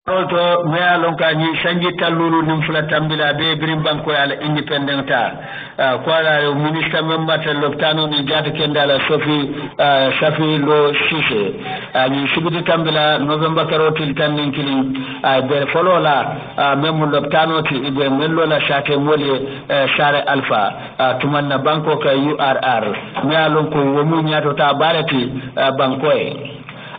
to maya lonka ni sanji tallulu nim fula tambila be birim banko ala independent ko ala minister member loptano ni jata kendala Safi Lo Cissé ni sibiti tambila November karotil tannin kilin be folola mem loptano ti be mello la shate mole Sare Alpha tumanna banko ka URR maya lonko womu nyato ta barati banko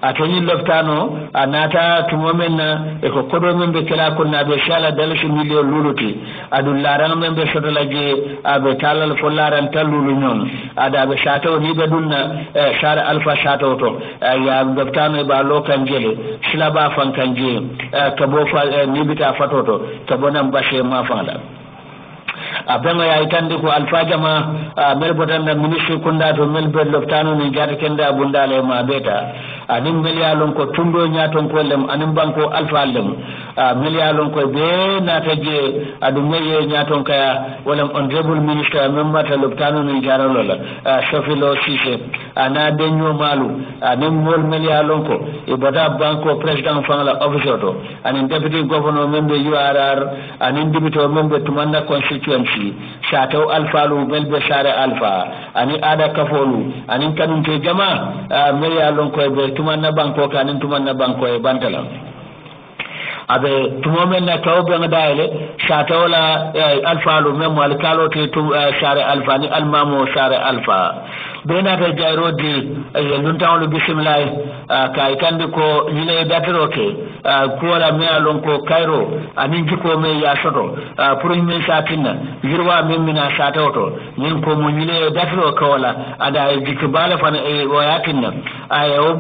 atoni loftano anata tumomenna e ko kodo men be kala ko na be shala dalasi million luluti adu laran men be sodalaje abe talal fo laran talulu nyon ada be shato ni be dunna Sare Alpha shato to ya loftano ba lokan jele silaba fan kanje kabo fa ni bita fatoto kabonam bashe ma fala abanga ya itande ko Alpha Jama mel botanna ministre kunda to mel be loftano ni jata kenda bundale ma beta anin milyalon ko tundo nyaton ko lem anin banko Alpha lem milyalon ko be nataje adu meye nyaton kaya wala honorable minister member ta loftano ni jaralola Safi Lo Cissé ana denyo malu anin mol milyalon ko e bota banko president fangla officer to anin deputy governor member URR anin dibito member tumanda constituency shato Alpha lu belbe Sare Alpha ani ada kafolu anin kanunte jama milyalon ko be tumanna banko kanin tumanna banko e bantala abe tumomen na tawbe ngadaile shatawla Alpha lu memo alkalo te Sare Alpha ni almamo Sare Alpha bena ta jairo di luntawlu bismillah kay kandi ko yile datiroke ko wala me alon ko Cairo anin jiko me ya soto pour min satina jirwa min mina satawoto min ko mo yile datiro ko wala ada jikbala fan e wayatinna ayo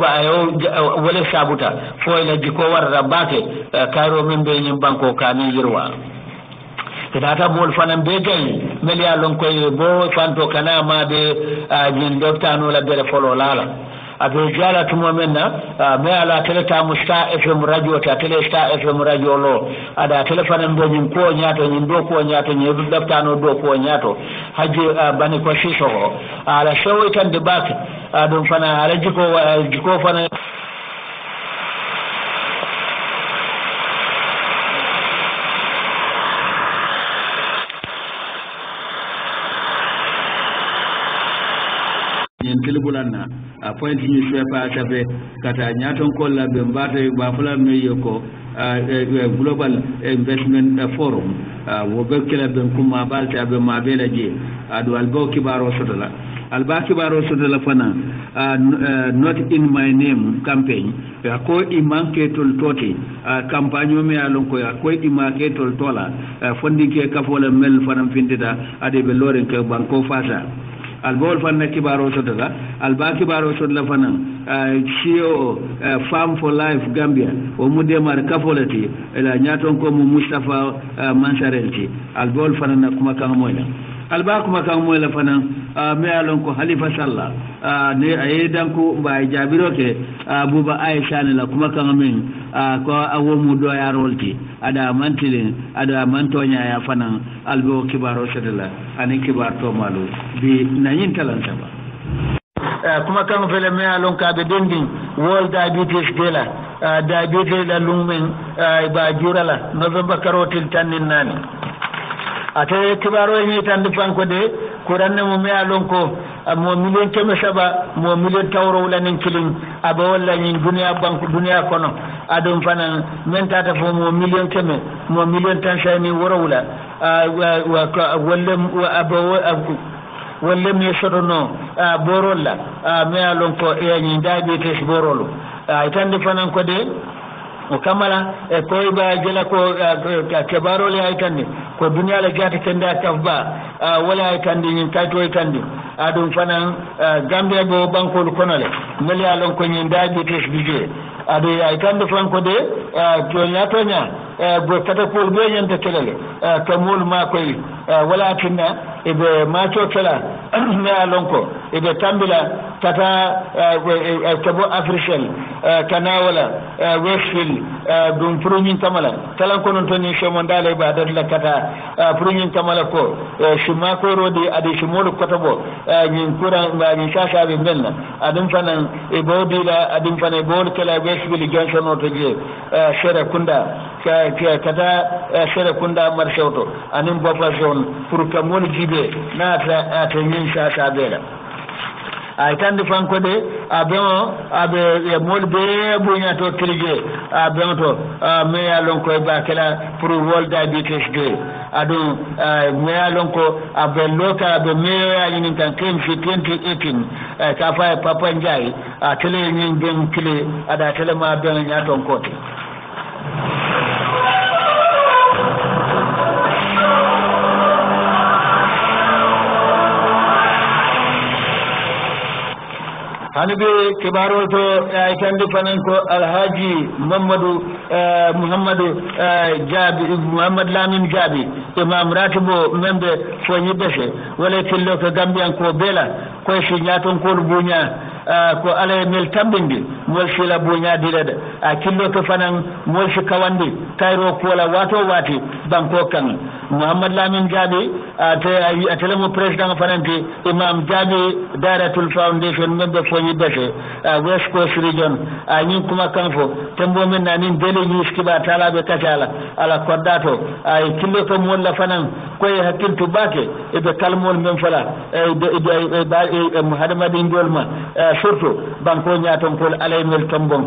wala sabuta fo ila jiko warra bake Cairo min be nyim banko kani jirwa data mol fanam be gay mel ya lon koy bo fanto kana ma be jin doktano la bele folo lala abe jala tumo menna me ala teleta musta FM radio ta telesta FM radio lo ada telefone mbo nyim ko nyaato nyim do ko nyaato nyim doktano do ko nyaato haji bani ko siso ala show tan de bak dum fana ala jiko fana bulanna a point ni sepa tabe kata nyaton ko la be mbata ba fula meyo ko global investment forum wo be kala be kuma balta be ma be laje adu albo kibaro sodola alba kibaro sodola fana not in my name campaign ko imanke tol toti campagne me alon ko ko imanke tol tola fondike kafola mel fanam findida ade be loren ke banko fasa albol fanna kibaro sodala alba kibaro sodala fana CEO Farm for Life Gambia o mudemar kafolati ela nyaton ko mu Mustafa Mansarelti albol fana na kuma kan moyla alba kuma kan moyla fana me alon ko Halifa Sallah ne ayedan ko ba jabiro ke buba Aisha ne la kuma kan men ko awo mu do ya rolti ada mantilin ada mantonya ya fana albo kibaro sodala ani kibar to malu bi nayin talanta ba kuma kan fele me alon ka be dendin World Diabetes Day diabetes la lumen ba jurala November karotil tanin nani ate kibaro ni tan fanko de kuranne mo me alon ko mo million keme saba mo million tawro wala nin kilin aba wala ni dunia kono adum fana men tata fo mo million keme mo million tan shani woro wala wala mi sotono borolla me alon ko e ni diabetes borolo itande fana ko de o kamala e koy ba jela ko kebaro le ay tande ko dunya la jati kenda kafba wala ay tande ni kayto ay tande adum fana Gambia go banko lu konole mel ya lon ko ni diabetes bije adu ay tande franco de tonya bo kata ko be nyanta kelele kamul ma koy wala tinna e be ma to kala me alon ko e be tambila kata kabo Africell kana wala Westfield dum prunin kamala talan konon toni shomondale ba dadla kata prunin kamala ko shima ko rodi ade shimolu kotabo nyin kuran ba nyin sasa be menna adum fanan e bodila adum fanan bol kala Westfield Johnson otoje sera kunda kata sera kunda marshauto anin bofa zone pour kamol jibe na ta nyin sasa bela ay tande fanko de abemo abe mol be bunya to kilje abemo to me ya lon ko ba kala pour world diabetes day adu me ya lon ko abe loka be me ya nin kan kem fi 2018 ka fa papa njai a tele nyin dem kile ada tele ma be nya ton kote hanibe kibaro to ay kandi fanan ko alhaji muhammadu jabi muhammad lamin jabi imam ratibo membe fo nyibese wala tillo ko gambian ko bela ko shi nyaton ko bunya ko alay mel tambindi mol shi la bunya dilede a killo ko fanan mol shi kawandi kayro ko la wato wati banko kan muhammad lamin jabi atele mo president fananti imam jabi daratul foundation membe fo nyibese west coast region ni kuma kanfo tembo men nanin dele news kiba talabe kacala ala koddato ay killo ko mon la fanan koy hakkintu bake e be kalmol men fala e muhammadin dolma surtout banko nyaton kol alay mel tambon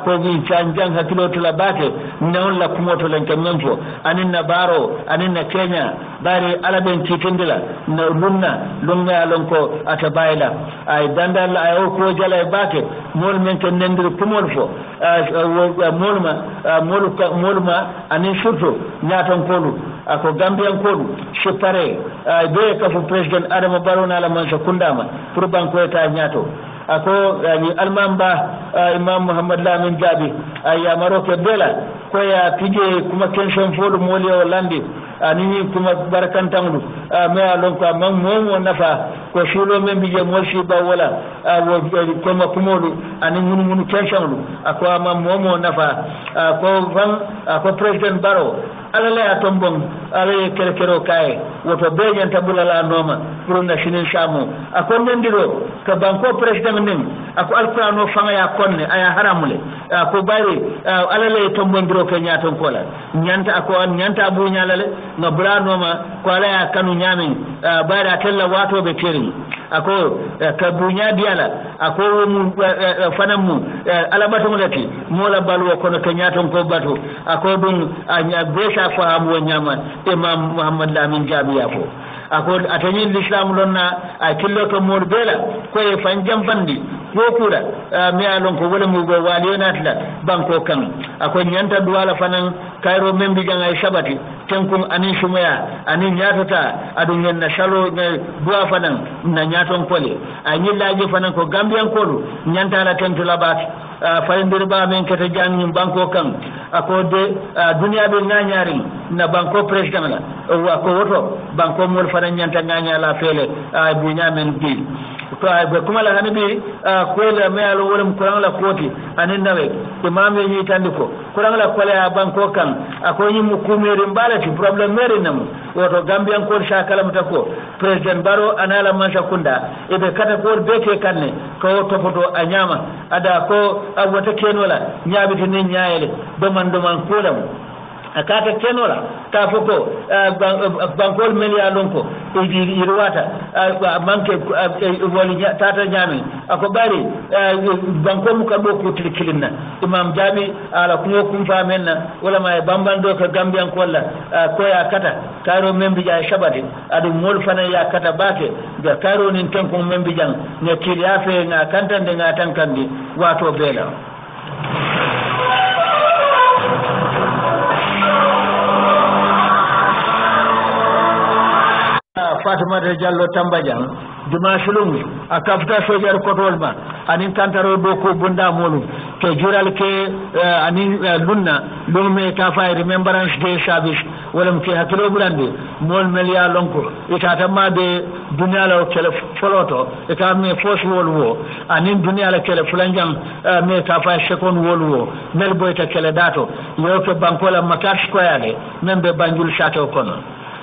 ko gi canjang hakilo to la bake non la kumoto len kamem fo anin na baro anin na kenya bare ala ben titindila na lunna lon ko ata bayla ay dandal ay ko jala bake mol men ken nendir kumol fo molma anin surtout nyaton kolu ako gambian kolu separe be ka fo president adama barona la man sakundama pour banko ta nyato ako almamba imam muhammad lamin jabi ya maroke bela ko ya tije kuma tension fodu moli o landi anini kuma barakantangu me alon ko man momo nafa ko shulo men bije molshi ba wala ko ma kumodu anin mun tension ako man momo nafa ko van ko president baro alala ya tombon ala kerekero kai woto bejan tabula la noma pour na shinin shamu akon ndiro ka banko president nin ako alqur'ano fanga ya konne aya haramule ko bari alala ya tombon ndiro ke nyaton kola nyanta bu nyalale no brano ma ko ala ya kanu nyamin bari atella wato be keri ako ka bunya diala ako mu fanam mu ala batum lati mola balwo kono ke nyaton ko bato ako dun anya besha fa abu nyama imam muhammad lamin jabi yafo ako atanyin l'islam lonna a killo to mor bela ko e fanjam bandi ko kura mi alon ko wala mu go wali natla banko kan ako nyanta duwala fanan kayro membi jang ay sabati tenkum anin shumaya anin nyatata adun yen na shalo duwa fanan na nyaton kole anyi laji fanan ko gambian kolu nyanta la tentu labat farindir ba men kete jangin banko kan ako de dunia be nganyari na banko president la wa ko woto banko mol fanan nyanta nganya la fele bunya men bi ko ay kuma la hanibi ko la me alo wolum kuran la koti anin nawe imam yi tandiko kuran la kole ya banko kan ako yi mu kumeri mbala ci problem meri nam woto gambian ko shakala mutako president baro anala mansa kunda ebe kata ko beke kanne ko topoto anyama ada ko wata kenola nyaabiti ni nyaayele doman kolam akata kenola ta foko bankol melia lonko irwata manke woli tata jami ako bari bankol mu kado ko tilkilinna imam jami ala ko kum famenna wala may bambando ko gambian kolla ko ya kata karo membi ja shabati adu mol fana ya kata bake ga karo nin tanko membi jang ne kiliafe nga kantande nga tankandi wato bela Fatima de Jallo Tambajan duma sulum akafta sojar kotolma anin kantaro do ko bunda molu ke jural ke ani lunna lume ka fa remembrance day service walam ke hakilo bulande mol melia lonko itata mabe dunya la kele foloto e ka me force wolwo ani dunya la kele fulanjang me ka fa second wolwo mel boyta kele dato yo ke bankola makar square membe banjul chateau kono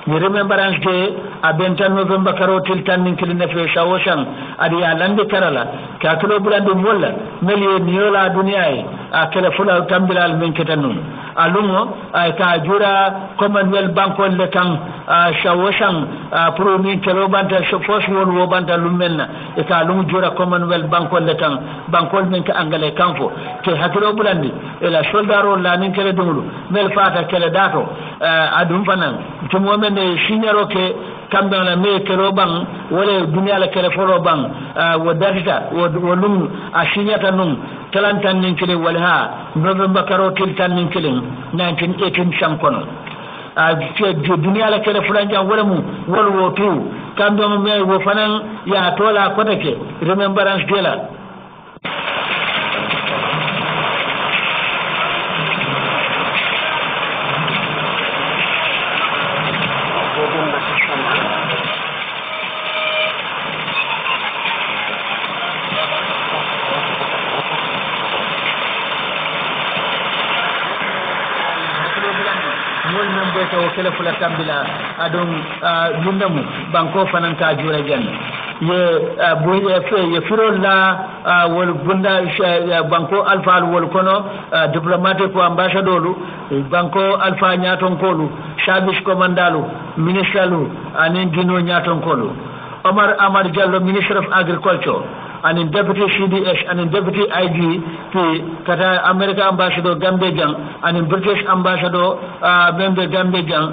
ni remembrance day abenta november karotil tan ninkili nefe shawoshan adi alande karala ka kilo bulande molla meli niola dunyai a kele fula tambilal men ketanun alungo ay ka jura commonwealth banko le kan shawoshan pro ni kelo banta fos won wo banta lumenna e ka lungu jura commonwealth banko le kan banko men ka angale kanfo ke hakilo bulande e la soldaro la nin kele dungulu mel fata kele dato adum fanan tumo men signaro ke kambe la me kelo bang wala dunya la kele folo bang wo datita wo lum a signata num talantan nin kele wala november karotil tan nin kele 1918 sankono dunia la kele fulanja wala mu wala wo tu kambe me wo fanan ya tola kotake remembrance de la o kele fula tambila adon lundamu banko fanan ka jura jan ye buye fe ye firolla wol bunda banko alfa wol kono diplomatique ko ambassadeur banko alfa nyaton kolu service commandalu ministralu anen dino nyaton kolu Omar Amar Jallo minister of agriculture and deputy CDS and deputy IGP kata America ambassador Gambia Jang and British ambassador member Gambia Jang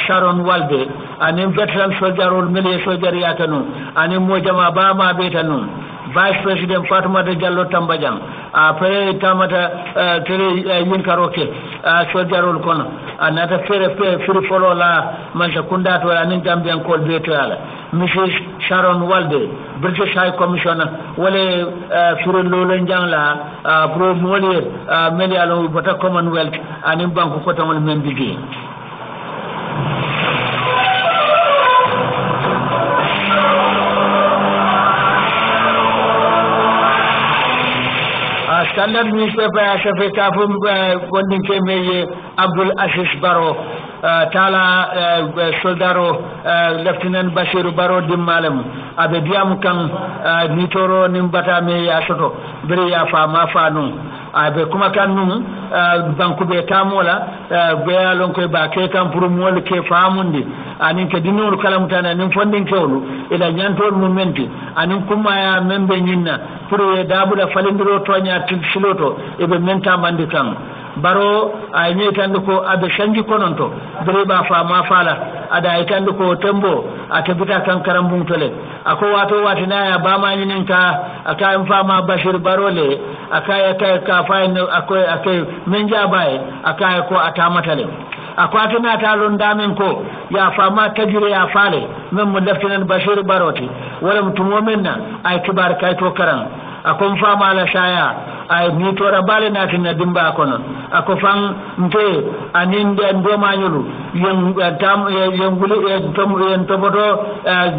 Sharon Walde and veteran soldier or military soldier yatanu and mojama bama betanu Vice President Fatoumata Jallo Tambajang après tamata tele yinkaroke soldier kono anata fere fere follow la mancha kundato anin Gambian call beto ala Mrs. Sharon Walde British High Commissioner wale fure lolen jangla pro molier meli alo bota Commonwealth anin banko kota wal membiji Standard newspaper shafe kafum gondin kemeye Abdul Aziz Baro tala soldaro lieutenant Bashir Baro dimmalem abe diam kan nitoro nimbata me ya soto bere ya fa ma fa non abe kuma kan nun banku be tamola be alon ko ba ke kan pour mol ke famundi anin ke dinol kalam tan anin fondin kewlu ila nyantol mumenti anin kuma ya membe nyinna pour dabula falindiro tonya siloto ebe menta mandi kan baro ay nyetande ko abe sanji kononto bereba fa ma fala ada itande ko tembo atabita kan karambum tole ako wato watina ya bama nyinen ka aka mfa ma Bashir Barole aka ka fa akai menja bae aka ko atamatale akwati na talon damin ko ya fama tajire ya fale men mu laftinan Bashir Baroti wala mutumo menna ay kibar kay to karan akon fama la shaya ay ni to rabale na tin dimba kono ako fan nte aninde ndo manyulu yen tam yen gulu yen toboto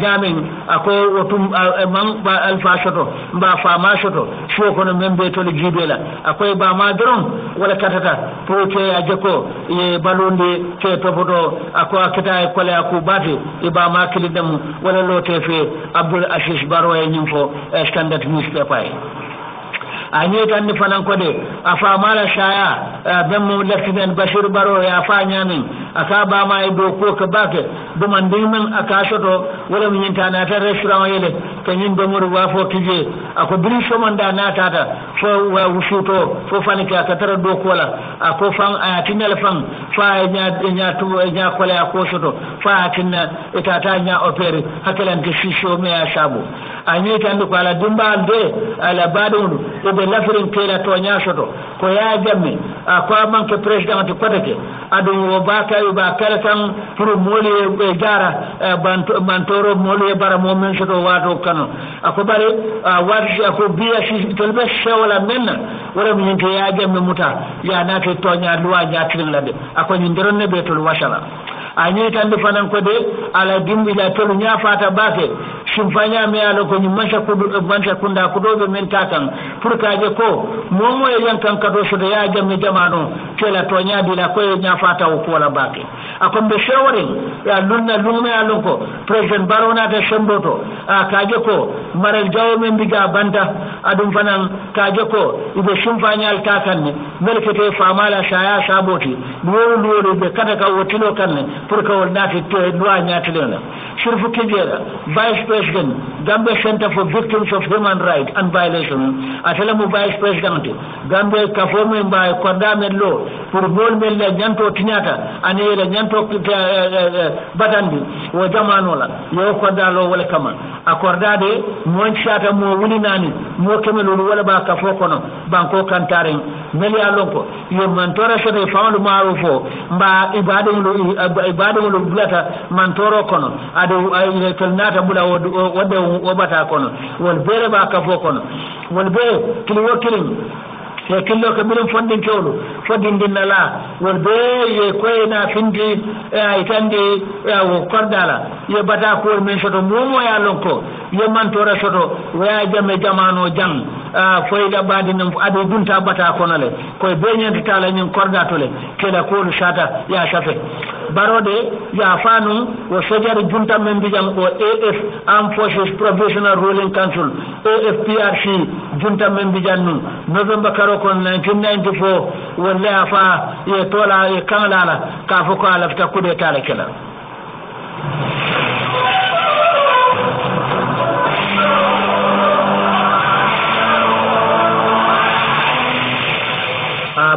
gamin ako wotum man ba alfa shoto ba fama shoto sho kono membe to le jibela akoy ba ma dron wala katata pour que ajeko e balonde ke toboto ako akita e kole aku bati e ba ma kilidem wala lotefe Abdul Aziz Baro e nyimfo standard newspaper anye tan ni fanan ko de afa mala shaya bemmo lieutenant Bashir Baro ya fa nyamin aka ba ma e do ko ka bake do man dimen aka soto wala min tana ta restaurant yele kanyin do mur wa fo tije ako diri somanda na tata fo wa wusuto fo fanika ka tara do ko la ako fan ayatinel fan fa nya to nya ko la ko soto fa atinna etata nya opere hakalan ke sisho me ya sabu anye tan ko ala dimba de ala badon be lafirin kela to nya soto ko ya jamme ko manke président to kotake adum wo bakayi ba kala tan pour moli e jara mantoro moli e bara mo men soto wato kano ako bare wati ako biya si tolbe shawala menna wala min to ya jamme muta ya nato tonya luwa nyatin lade ako ni nderon ne betol washala ani tan do fanan ko de ala dimbi la tolu nya fata bake simfanya me ala ko ni mancha kunda ko do men takan pour kaje ko momo e yankan kado so de ya jamme jamano kela to nya bila ko nya fata ko wala bake akon be shawarin ya lunna lume alon ko president barona ta semboto kaje ko maral jaw men biga banda adum fanan kaje ko ibe simfanya al takan ne melkete famala shaya saboti lolu be kada ka wotino kan pour que on naati to loi ñaatelena surfu kijera vice president Gambia Center for Victims of Human Rights and Violation atela mu vice president Gambia ka forme mbay ko damen lo pour bol mel la ñanto tiñata ani la ñanto batandi wo jamano la yo ko dalo wala kama accordade mon chata mo wuli nani mo kemelo wala ba ka fokono banko kantare meli alonko yo mantora so de fawndu marufo mba ibadu lo blata mantoro kono ado ay tolnata bula wode wobata kono wol bere ba ka fokono wol bere kili wokilim ya killo ka birin fondin kewlo fondin dinala wol be ye koyna findi ay tande ya wo kordala ye bata ko men soto momo ya lonko ye mantora soto waya jame jamano jang foyda badinum ado dunta bata kono le koy be nyenti tala nyin kordatole kela ko shata ya safe barode ya fanu wo sojar junta men bijam ko AF Armed Forces Professional Ruling Council AFPRC junta men bijam November karo kon 1994 wala fa ye tola ye kanala ka fo ko ala fta kude tala kala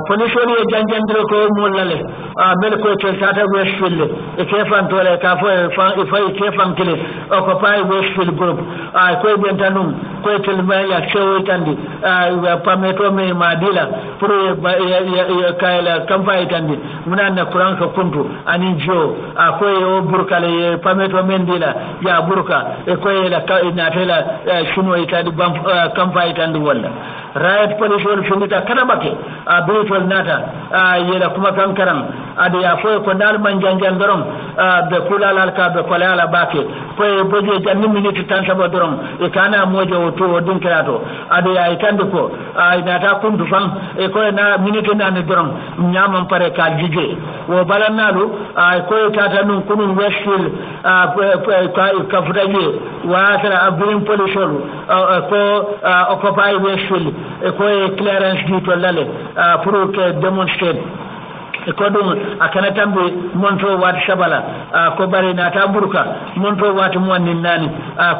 police woni e janjandiro ko mollale mel ko to tata Westfield e kefan tole ka fo e fay kefan kile o ko pay Westfield group ko bentanum ko tel maya chewo tandi pameto me madila pour e kayla campagne tandi munana kuran ko kuntu ani jo ko e burkale pameto mendila ya burka e ko e la na tela suno itadi campagne tandi wala riot police wol finita kada bake beautiful nata yela kuma kankaram ade ya fo ko dal man janjan dorom be kulala ka be kolala bake ko e boje janni minute tan sabo dorom e kana mojo to din krato ade ya itande ko nata kundu fan e ko na minute nan dorom nyamam pare ka jije wo balanalu ko tata nun kunun Westfield ka futaje wa tara abdin police ko occupy Westfield ko clearance du to lale pour que démonstrer ko dum akana tambe monto wat shabala ko bari na ta burka monto wat mo nin nani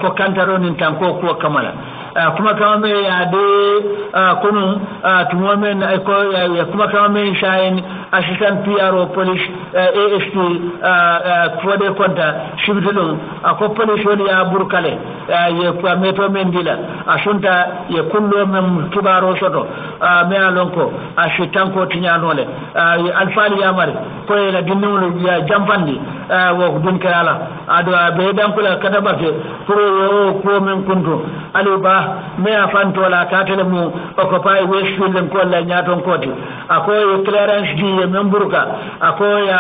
ko kantaro nin tan ko kamala kuma kama me ya de kunu tumo men ko kuma kama me shayin assistant PRO police ASP ko de konta shibitulum ko police woni ya burkale ye ko meto men dila asunta ye kullo men kibaro soto me alonko asitan ko tiñanole alfali yamare ko la dinno ya jampandi wo dun kala ado be dan kula kada bake pro ko men kunto ali ba me afanto la katele mu ko pay Westfield ko la nyaton koti ako clearance di men burka ako ya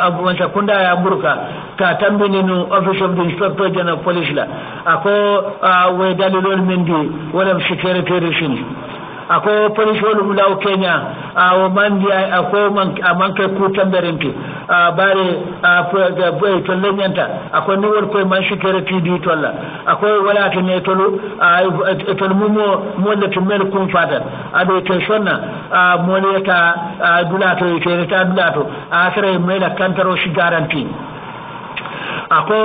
abu kunda ya burka ka tambini no office of the inspector general police la ako we dalilol mendi wala security reason ako police wolu mulaw Kenya o mandi ako manke ku tamberenti bare to lenyanta ako ni wol ko man security di tolla ako wala to ne tolu to mumo molle to mel kum fata ado to sonna moleta dulato to ta dulato asre mela kantaro si garanti ako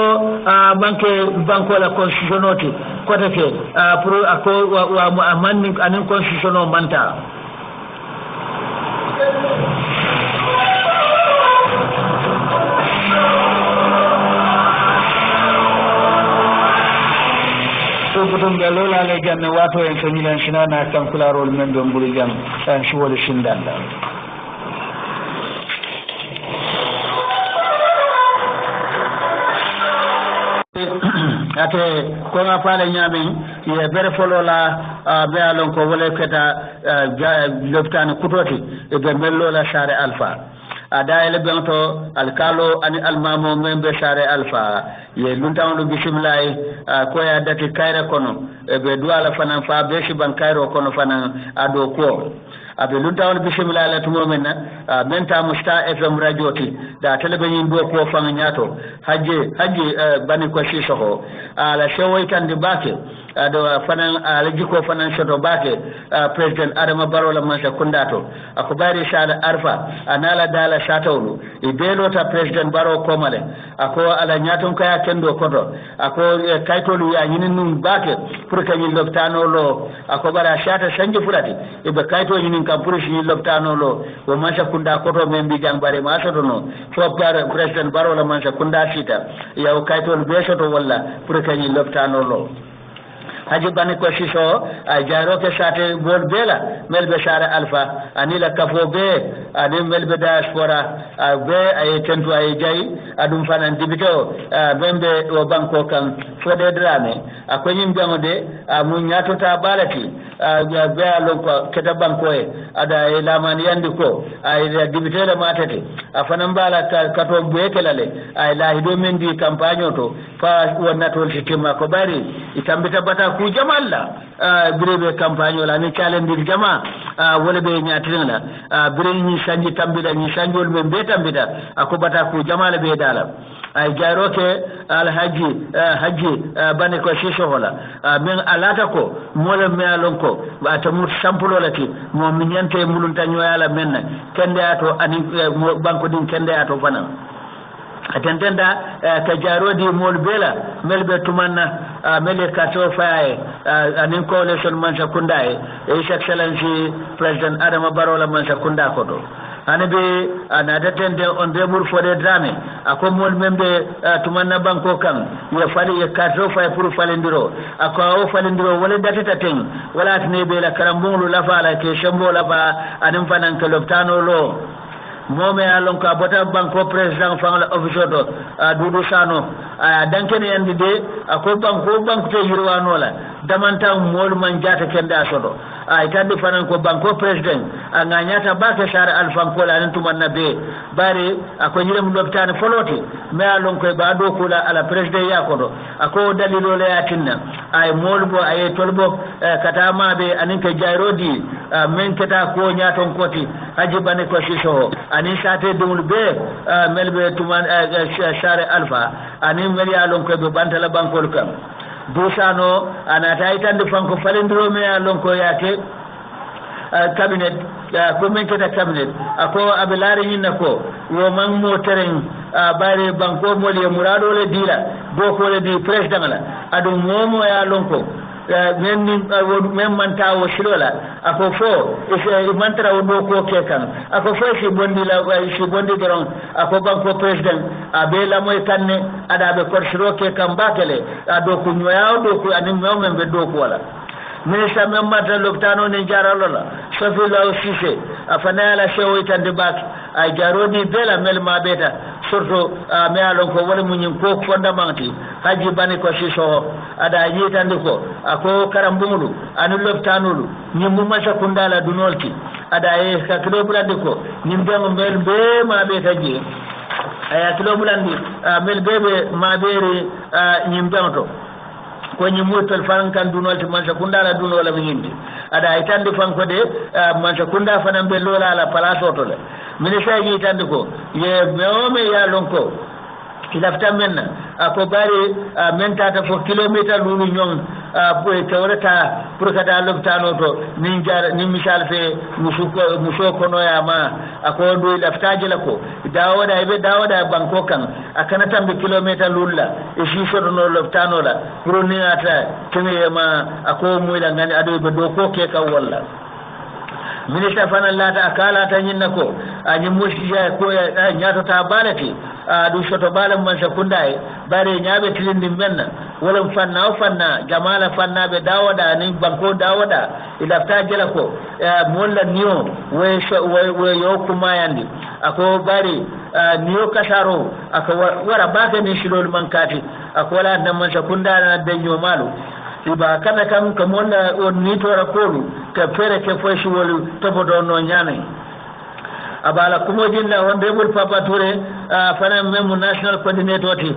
banke banko la constitutionoti kote ke pour ako wa manni anin constitutiono manta wotum be lola le janne wato en so nyilan sinana kankularol men do mburu jam tan suwol sindanda ate ko nga faale ñaamin ye bere folola be alon ko wala keta loptane kutoti e be mellola sare alpha adayele bento alkalo ani almamo membe sare alpha ye luntawlo bismillah ko ya dati kayre kono e be duala fanan fa be siban kayro kono fanan ado ko abe luntawlo bismillah la tumo menna menta musta fm radio ti da telebenin do ko fanga nyato haje bani ko si soho ala shewoy tan di bake ado fanan ala jiko fanan shoto bake president adama baro la mansa kundato akubari sala arfa anala dala shatawlu e belota president baro komale ako ala nyaton kaya kendo koto ako kaytolu ya yinin num bake pour kanyi loptano lo ako bara shata sanji furati e be kayto yinin kam pour shi loptano lo o mansa kunda koto membi jangbare ma soto no fo president baro la mansa kunda sita ya kaytolu be soto walla pour kanyi loptano lo haji bani ko siso ay jaro ke sate bol bela melbe sare alpha anila kafo be ade melbe diaspora be ay tentu ay jay adum fanan dibito bembe o banko kan fode drame akonyi mbamode mu nyato ta balati be alon ko keta banko e ada e lamani yandi ko ay dibito le matete afanan bala kato be kelale ay lahido mendi campagne to fa wonato sitima ko bari itambita bata ku jamalla birebe campagne wala ni challenge jama wala be nyatirina bire ni sanji tambida ni sanjol men be tambida akobata ku jamala be dala ay jayroke al haji bane ko shisho hola men alata ko mola me alon ko ata mut sampulo lati mo minyante mulunta nyoyala men kende ato ani banko din kende ato fanan atentenda ka jarodi mol bela melbe tumanna mele kato faye anin coalition mansa kundae his excellency president adama barola mansa kunda kodo hanabe anata tende on demur fode drame ako mol membe tumanna banko kan ya fali ya kato faye pour falindiro ako falindiro wala datata ten wala tne bela karambulu la fala ke shambo la ba anin fanan ke loptano lo mome alon ka bota banko president fangla officer do dudu sano dankene yandi de ko banko te yirwano la damanta mol man jata kenda sodo ay tandi fanan ko banko president nga nyata bake sare alfan ko la nantu man nabe bare ako yirem loptane foloti me alon ko ba do kula ala president yakodo ako dalilo le yatinna ay mol bo ay tolbo katama be anin ke jayrodi men keta ko nyaton koti haji bane ko siso ani sate dumul be melbe tuman sare alfa ani meli alon ko be bantala bankol kam dusano anata itande fanko falendro me alon ko yake cabinet ko men keta cabinet ako abelare nyinna ko wo man mo tereng bare banko moli murado le dila do ko le di president la adu momo ya lonko men manta wo silola ako fo e mantra wo ko kekan ako fo si bondi la si bondi doron ako banko president abela moy kanne ada be korsiro ke kan bakele ado ku nyoya do ku anim men be do ko wala ministre men mata loptano ne jaralola sofi law sise afana la sewo itande bak ay jarodi bela mel mabeta surtout me alon ko wala munyin ko fondamenti haji bani ko siso ada yitande ko ako karambulu anu loptanulu nyimmu masa kundala dunolti ada e sakdo bulande ko nyimbe mel be mabeta ji aya kilo bulandi mel bebe mabere nyimbe to ko nyimutel fan kan dunol to mansa kunda la duno la bindi ada itande fan ko de mansa kunda fanan be lola la palaso to le ministre yi tande ko ye meome ya lonko kilafta menna ako bari menta ta fo kilometer lulu nyon boy tawrata pour kada loptano to min jar ni misal fe muso kono ya ma ako do laftaje la ko dawoda banko kan akana tambe kilometer lulla e shi sodo no loptano la pour ni ata teme ma ako moyla ngani ado be do ko ke ka walla ministre fana lata akala ta nyinna ko anyi musiya ko ya nyato ta balati du shoto balam man sa kundai bare nyaabe tilindi menna wala fanna o fanna jamala fanna be dawoda ni banko dawoda ilafta jela ko molla niyo we yo kuma yandi ako bari niyo kasaro ako wara baka ni shilol mankati ako wala nan man sakunda na danyo malu iba kana kam kamona on ni tora kolu ka fere ke fo shi wolu tobodo no nyane abala kumojinna honorable Papa Touré fanan memu national coordinator ti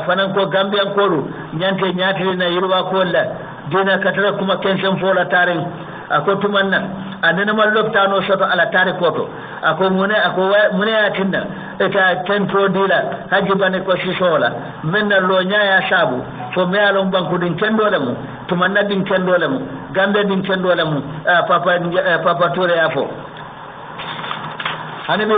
fanan ko Gambian koru nyante nyatiri na yirwa ko la dina katara kuma kensen fola tarin ako tumanna anena mallopta no soto ala tari koto ako mune atinda eta tento dila haji bane ko sisola menna lo nyaaya sabu fo me alon banku din kendole mu tumanna din kendole mu Gambia din kendole mu Papa Touré afo hanbe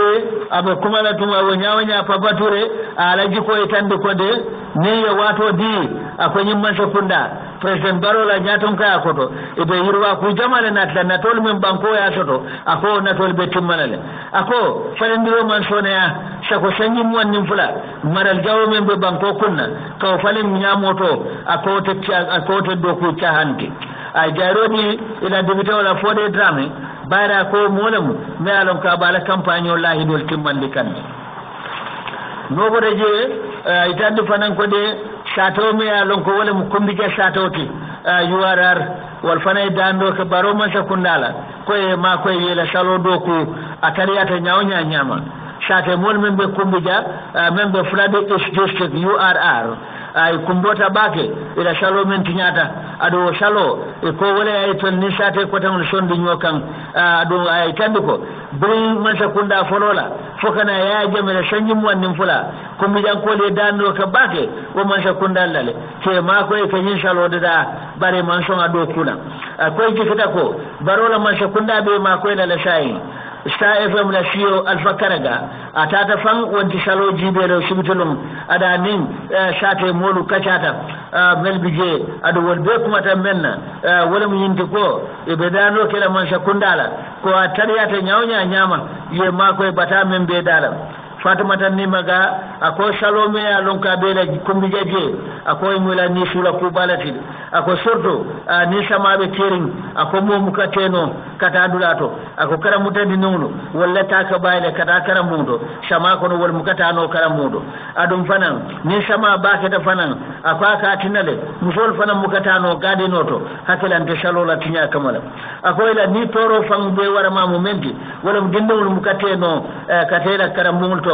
abe kuma la tuma wonya Papa Touré ala jiko etande ko de ne ya wato di akwai yin man sekunda president Barola nyaton ka akoto ebe yirwa ku jamale na tol men banko ya soto ako na tol betim manale ako falendiro man sonya sako sanyi mon nim fula maral jawo men be banko kunna to falen nyamoto ako te do ku chahanti ay jarodi ila debite wala fode drame bara ko molam me alon ka bala campagne wallahi dol timmandi kan no bode je itande fanan ko de sato me alon ko wala mu kumbije satoti URR wal fanay dando ka baro man sakundala ko e ma ko yela salo do ko atariata nyawnya nyama sate mol men be kumbija men be Fulade East District URR ay kumbota bake ila salo men tinyata ado salo e ko wala ay ton ni sate ko tan sondi nyokan ado ay tandiko bri man sakunda folola fokana ya jamela sanjim wannin fula kumbijan ko le dando ka bake o man sakunda lale ke ma ko e kanyin salo da bare man son ado kuna akoy jikita ko barola man sakunda be ma ko la sai Star FM la siyo Alpha Karaga atata fang wanti salo jibelo subitulum ada nin sate molu kachata melbije adu wolbe kuma ta menna wala mu yindi ko e bedano kala man sakundala ko atariyata nyawnya nyama ye mako bata men be dala Fatima tan ni maga ako salome ya lonka bela kumbijeje ako imula ni sura ku balati ako surto ni samabe kering ako mo mukateno kata dulato ako karamuta di nunu walla taka bayle kata karamudo sama ko wol mukatano karamudo adum fanan ni sama ba kata fanan akwa tinale musol fanan mukatano gade noto hakilante salola tinya kamala ako ila ni toro fang be wara ma momenti wala dindul mukateno katela karamudo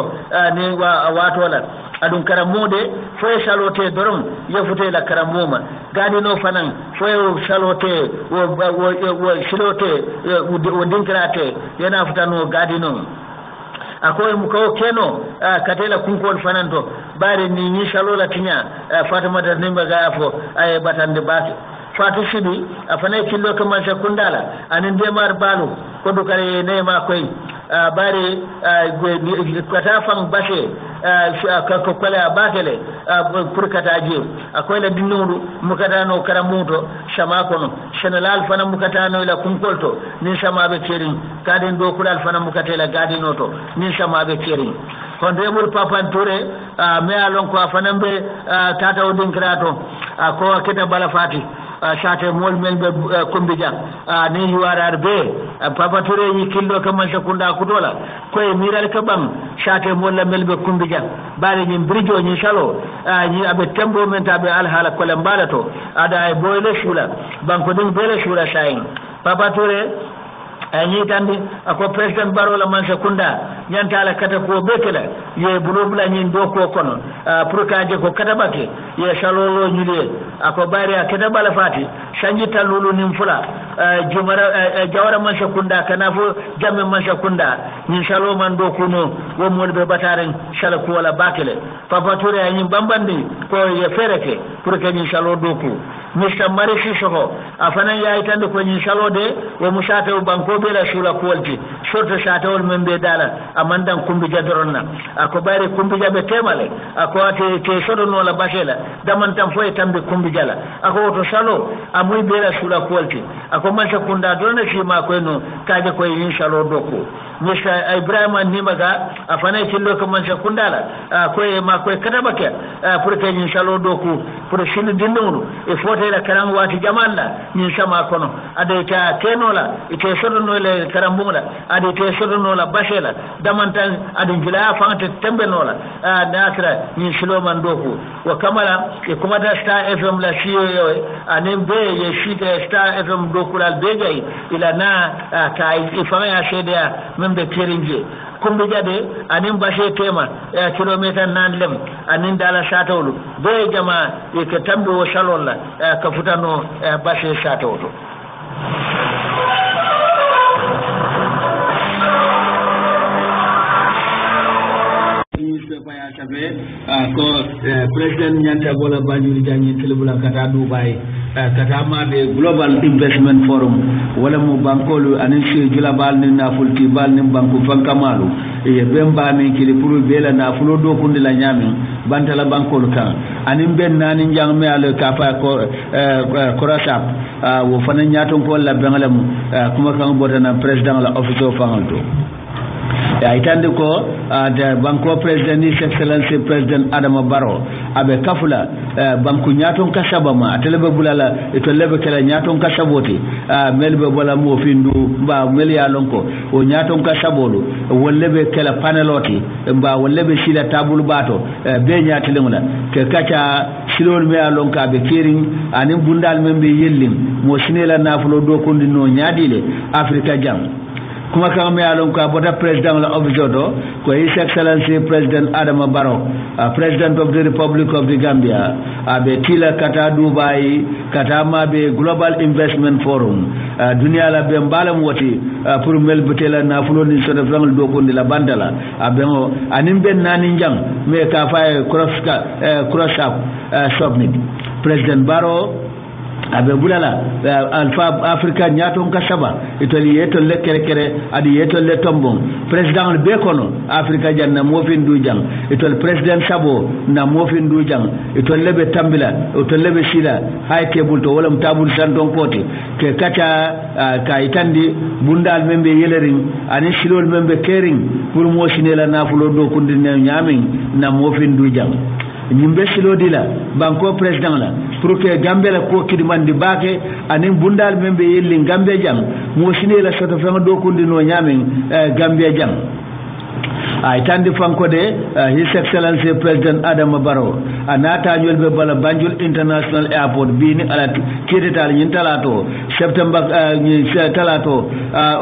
ni watola adun karamude foy salote dorom yefute la karamuma gadi no fanan foy salote wo silote wo dinkrate yana futano gadi no akoy muko keno katela kunkol fananto bare ni salola tinya Fatima da nimba gafo ay batande baki Fatu Sibi afana killo kama sekundala anin demar balu ko dukare ne ma koy bare kata fang bashe ko kala bakele pour kata je akoy la dinuru mukata no karamuto shama kono general fana mukata no la kunkolto ni shama be kerin kadin do kulal fana mukata la gadino to ni shama be kerin honorable Papa Touré me alon ko fana be tata odin krato ko keta bala fati sate mol men be kumbija ni URR be Papa Touré ni killo kam sakunda kutola ko e miral ka bam sate mol la mel be kumbija bare ni brijo ni salo ni abe tembo men tabe al hala ko lambalato ada e boyle shula banko dum bele shula sayin Papa Touré ani tandi ako president Barola man sakunda nyanta la kata ko bekela ye bulobula nyin do ko kono pour kaje ko kata bake ye salolo nyule ako bari akata bala fati sanji talulu nim fula jawara man sakunda kana fo jamme man sakunda nyin salo man do kuno wo molbe bataren sala ko wala bakele Papa Touré ani bambandi ko ye fereke pour que nyin salo do ko Mr. Marishi Soho afana ya itande ko nyin salo de wo musate banko bela shula kwalti shorta shatawol membe dala amandan kumbi jadoronna ako bare kumbi jabe temale ako ate ke sodo no la basela daman tam foye tambe kumbi jala ako to salo amuy bela shula kwalti ako man sakunda dona shi ma ko no kaje ko yin salo doko Mr. Ibrahima Nimaga afana killo ko man sekundala ko e ma ko kataba ke pour que ni salo doku pour sinu dinnu e fote la karam wati jamalla ni sama kono ade ta tenola ite sodono le karambula ade te sodono la bashela damantan ade jila fante tembenola natra ni Suloman doku wa kamala e kuma da Star FM la CEO anem be ye shite Star FM doku la begay ila na kai ifama ya shedea membe kerinje kumbe jade anim bashe tema kilomita nan lem anin dala satawlu be jama e ke tambo salolla ka futano bashe satawto ko president nyanta bola banjuri jangi telebula kata Dubai kata ma be global investment forum wala mo bankolu anin shi global ni nafulti bal ni banku fankamalu e bemba min kili puru bela na fulo do kundi la nyami bantala bankolu kan anin ben nani jang me ala kafa ko korasap wo fana nyaton ko la bengalam kuma kan bodana president la office fangalto itande ko the banko president his excellency president Adama Barrow abe kafula banku nyaton kasabama atelebe bulala to lebe kala nyaton kasaboti melbe bola mo findu ba melia lonko o nyaton kasabolu wollebe kala paneloti ba wollebe sila tabul bato be nyatelengula ke kacha silol me alonka be kiring anin bundal membe yellin mo sinela nafulo do kondi no nyaadile Africa jam kuma kan me alon ka bota president la objodo ko his excellency president Adama Barrow president of the Republic of the Gambia abe tila kata Dubai kata ma be global investment forum dunia la be mbalam woti pour mel betela na fulo ni so de frangal do ko la bandala abengo anim ben nani njang me ka fay cross up submit president Barrow abe bulala alfa Africa nyaton kasaba itoli yeto le kere adi yeto le tombon president be kono Africa janna mofin du jang itol president Sabo na mofin du jang itol lebe tambila itol lebe sila hay table to wala tabul santon koti ke kata ka itandi bundal membe yelerin ani silol membe kering pour mo sinela na fulo do kundine nyamin na mofin du jang nyimbe silo dila banko president la pour que Gambia la ko kidimandi bake anin bundal membe yelli Gambia jang mo sinela soto fanga do kundino nyamin Gambia jang ay tandi fanko de his excellency president Adama Barrow anata nyolbe bala Banjul International Airport bi ni ala kidetal nyin talato september talato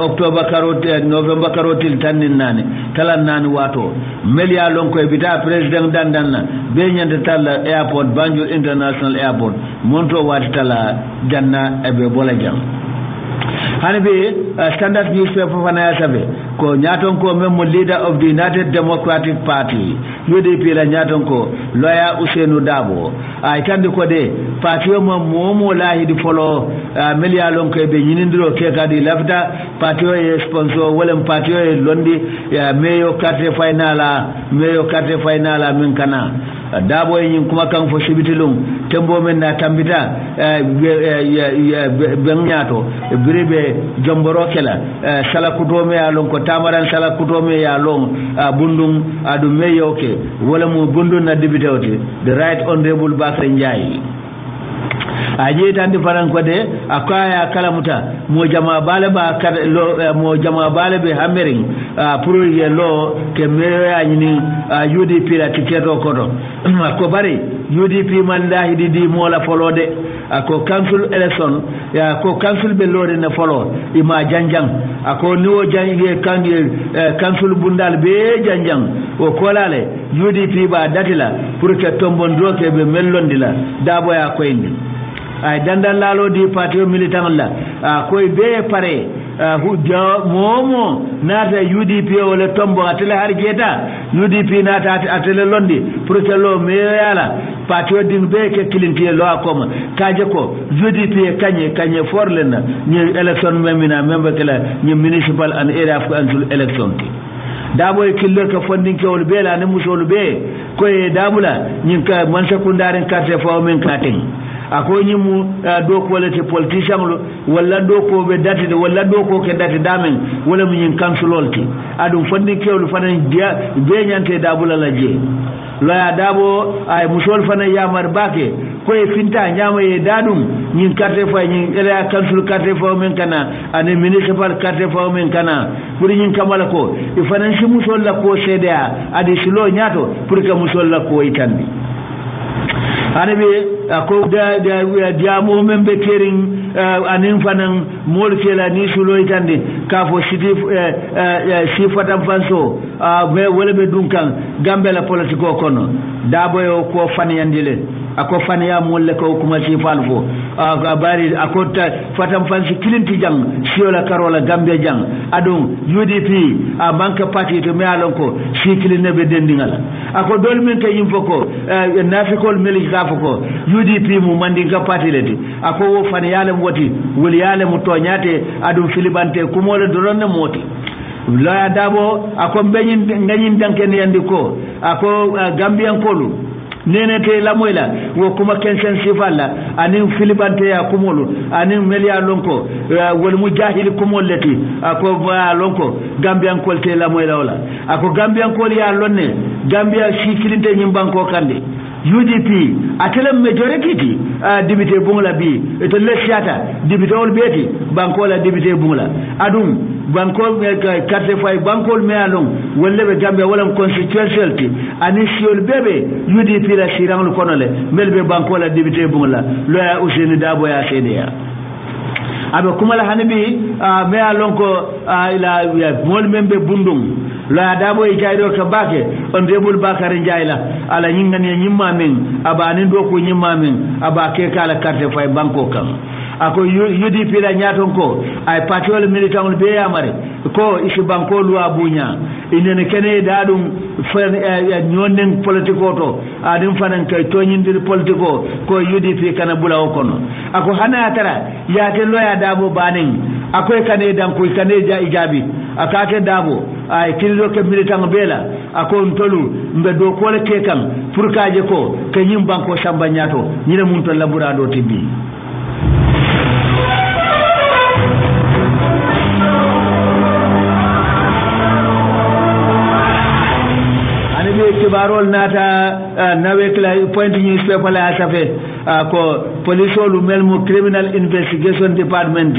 october karot november karotil tanin nani talan nani wato melia lonko e bita president dandanna be nyande talla airport Banjul International Airport monto wati tala janna ebe bola jam Hanibi standard newspaper fana sabe ko nyaton ko même leader of the United Democratic Party UDP la nyaton ko lawyer Ousainou Dabo ay tande ko de parti mo momo lahi di follow melia lon ko be nyindiro ke kadi lafta parti o sponsor wala parti o londi meyo carte finala min kana Dabo yin kuma kan fo sibitilum tembo men na tambita ben nyato biribe jomboro kela sala kutome ya lon ko tamaran sala kutome ya lon bundum adu meyoke wala mu bundun na dibitewte the right honorable Bakary Njie aje tandi faran ko de akaya kala muta mo jama bale ba mo jama bale be hammering pour ye lo ke meya ni UDP la tiketo kodo ko bari UDP man lahi di mo la folode ako council election ya ko council be lore na folo ima janjang ako niwo jangi council bundal be janjang o kolale UDP ba datila pour que tombon doke be mellondila dabo ya ko indi ay dandan lalo di parti militant la koy be pare momo nata UDP wala tombo atele harjeta UDP nata atele londi pour que lo meyala parti din be ke kilinti lo akoma kaje ko UDP kanye forlena ni election memina member kala ni municipal and area council election dabo e killer ka funding ke wol be la ne musol be ko e dabula nyin ka man secondary carte fo men katen ako nyimu do ko le politician wala do ko be dati wala do ko ke dati damen wala mu nyin kansulolti adum fandi kewlu fanan dia be nyante dabula la je la dabo ay musol fana yamar bake ko e finta nyama e dadum nyin carte fa nyin ela kansul carte fa men kana ane municipal carte fa men kana pour nyin kamala ko e fana shi musol la ko cda ade silo nyato pour que musol la ko itandi ane be ko da mo men be kering anin fanan mol kela ni sulo itande ka fo sidi si fatam fanso be wala be dunkan gambela politiko kono dabo yo ko faniyandile ako faniya molle ko kuma si falfo bari akota fatam fansi kilinti jang siola karola gambe jang adon UDP a banka party to me alonko si kiline be dendingala ako dol men kay infoko nafikol meli gafoko UDP mu mandinga party leti ako wo faniyale woti wuliyale mu toñate adum filibante kumole doronne moti la dabo ako beñin ngañin danken yandi ko ako gambian kolu nene te la moyla wo kuma kensen sifalla anin filibante ya kumolu anin melia lonko wol mujahil kumol leti ako ba lonko gambian kolte la moyla wala ako gambian kol ya lonne gambia sikilinte nyimbanko kande UDP atele majority ti député bungla bi to lesiata député ol beti banko la député bungla adum banko carte fay banko me alon wolle be gambia wala constitutionnel ti ani siol bebe UDP la sirang lu konole melbe banko la député bungla loya Ouseni Dabo ya CDA abe kuma la hanabi me alon ko ila mol membe bundum la dabo e jaydo ka bake on debul bakare jayla ala nyingani nyimma men aba nin do ko nyimma men aba ke kala carte fay banko kam ako UDP la nyaton ko ay patrol militant be yamare ko isi banko lu abunya inene kene dadum nyonen politiko to adum fanan kay toñindir politiko ko UDP kana bula o kono ako hana tara ya ke loya dabo banen akoy kane dan ko kane ja ijabi akate dabo ay kilido ke militant bela akon tolu mbe do ko le kekan pour kaje ko ke nyim banko samba nyato nyine mun to laburado tibi kibarol nata nawek la point newspaper la asafe ko police olu melmo criminal investigation department